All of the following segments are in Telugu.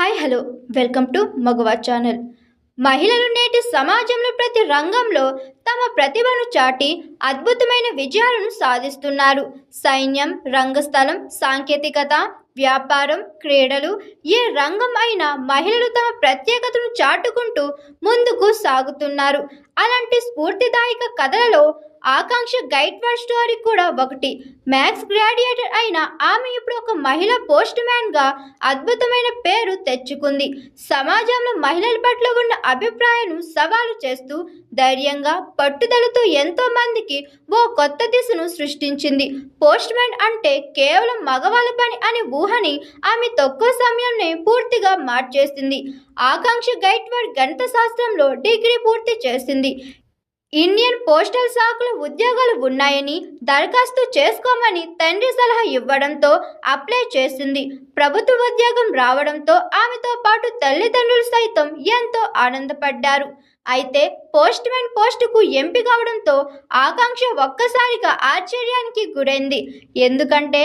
Hi hello welcome to Magava channel. మహిళలు నేటి సమాజంలో ప్రతి రంగంలో తమ ప్రతిభను చాటి అద్భుతమైన విజయాలను సాధిస్తున్నారు. సైన్యం, రంగస్థలం, సాంకేతికత, వ్యాపారం, క్రీడలు, ఏ రంగం అయినా మహిళలు తమ ప్రత్యేకతను చాటుకుంటూ ముందుకు సాగుతున్నారు. అలాంటి స్ఫూర్తిదాయక కథలలో ఆకాంక్ష గైట్వాడ్ స్టోరీ కూడా ఒకటి. మ్యాథ్స్ గ్రాడ్యుయేటర్ అయిన ఆమె ఇప్పుడు ఒక మహిళా పోస్ట్ మ్యాన్గా అద్భుతమైన పేరు తెచ్చుకుంది. సమాజంలో మహిళల పట్ల ఉన్న అభిప్రాయాలను సవాలు చేస్తూ ధైర్యంగా, పట్టుదలతో ఎంతో మందికి ఓ కొత్త దిశను సృష్టించింది. పోస్ట్ మ్యాన్ అంటే కేవలం మగవాళ్ళ పని అనే ఊహని ఆమె తక్కువ సమయంలో పూర్తిగా మార్చేసింది. ఆకాంక్ష గైట్వాడ్ గణిత శాస్త్రంలో డిగ్రీ పూర్తి చేసింది. ఇండియన్ పోస్టల్ శాఖలో ఉద్యోగాలు ఉన్నాయని దరఖాస్తు చేసుకోమని తండ్రి సలహా ఇవ్వడంతో అప్లై చేసింది. ప్రభుత్వ ఉద్యోగం రావడంతో ఆమెతో పాటు తల్లిదండ్రులు సైతం ఎంతో ఆనందపడ్డారు. అయితే పోస్ట్ మ్యాన్ పోస్టుకు ఎంపిక అవడంతో ఆకాంక్ష ఒక్కసారిగా ఆశ్చర్యానికి గురైంది. ఎందుకంటే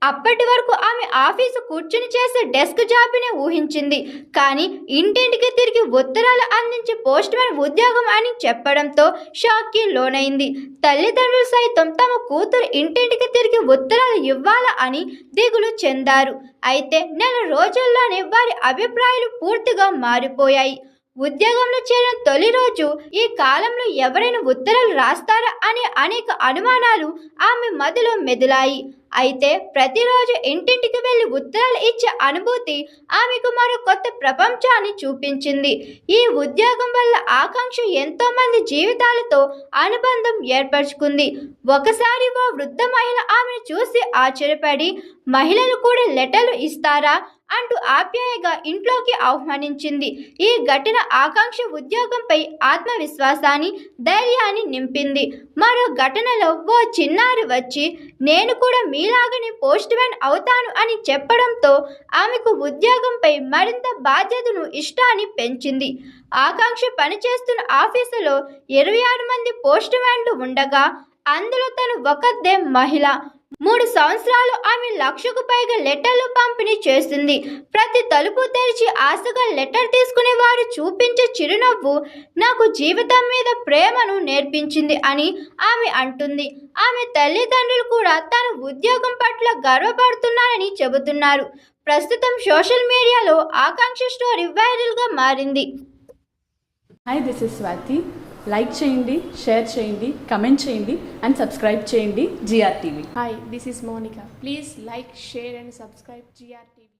అప్పటి వరకు ఆమె ఆఫీసు కూర్చుని చేసే డెస్క్ జాబ్నే ఊహించింది. కానీ ఇంటింటికి తిరిగి ఉత్తరాలు అందించే పోస్ట్ మ్యాన్ ఉద్యోగం అని చెప్పడంతో షాక్కి లోనైంది. తల్లిదండ్రులు సైతం తమ కూతురు ఇంటింటికి తిరిగి ఉత్తరాలు ఇవ్వాలా అని దిగులు చెందారు. అయితే నెల రోజుల్లోనే వారి అభిప్రాయాలు పూర్తిగా మారిపోయాయి. ఉద్యోగంలో చేరిన తొలి రోజు ఈ కాలంలో ఎవరైనా ఉత్తరాలు రాస్తారా అనే అనేక అనుమానాలు ఆమె మదిలో మెదిలాయి. అయితే ప్రతిరోజు ఇంటింటికి వెళ్ళి ఉత్తరాలు ఇచ్చే అనుభూతి ఆమెకు మరో కొత్త ప్రపంచాన్ని చూపించింది. ఈ ఉద్యోగం వల్ల ఆకాంక్ష ఎంతో మంది జీవితాలతో అనుబంధం ఏర్పరచుకుంది. ఒకసారి ఓ వృద్ధ మహిళ ఆమెను చూసి ఆశ్చర్యపడి, మహిళలు కూడా లెటర్లు ఇస్తారా అంటూ ఆప్యాయంగా ఇంట్లోకి ఆహ్వానించింది. ఈ ఘటన ఆకాంక్ష ఉద్యోగంపై ఆత్మవిశ్వాసాన్ని, ధైర్యాన్ని నింపింది. మరో ఘటనలో ఓ చిన్నారి వచ్చి నేను కూడా మీలాగనే పోస్ట్ మ్యాన్ అవుతాను అని చెప్పడంతో ఆమెకు ఉద్యోగంపై మరింత బాధ్యతను, ఇష్టాన్ని పెంచింది. ఆకాంక్ష పనిచేస్తున్న ఆఫీసులో 26 మంది పోస్ట్ మ్యాన్లు ఉండగా అందులో తను ఒక్కతే మహిళ. 3 సంవత్సరాలు ఆమె 1,00,000కు పైగా లెటర్లు పంపిణీ చేసింది. ప్రతి తలుపు తెరిచి ఆశగా లెటర్ తీసుకునే వారు చూపించే చిరునవ్వు నాకు జీవితం మీద ప్రేమను నేర్పించింది అని ఆమె అంటుంది. ఆమె తల్లిదండ్రులు కూడా తన ఉద్యోగం పట్ల గర్వపడుతున్నారని చెబుతున్నారు. ప్రస్తుతం సోషల్ మీడియాలో ఆకాంక్ష స్టోరీ వైరల్గా మారింది. Hi, this is Swathi. Like చేయండి, షేర్ చేయండి, కమెంట్ చేయండి అండ్ సబ్స్క్రైబ్ చేయండి GR TV. Hi, this is Monica. Please like, share and subscribe GR TV.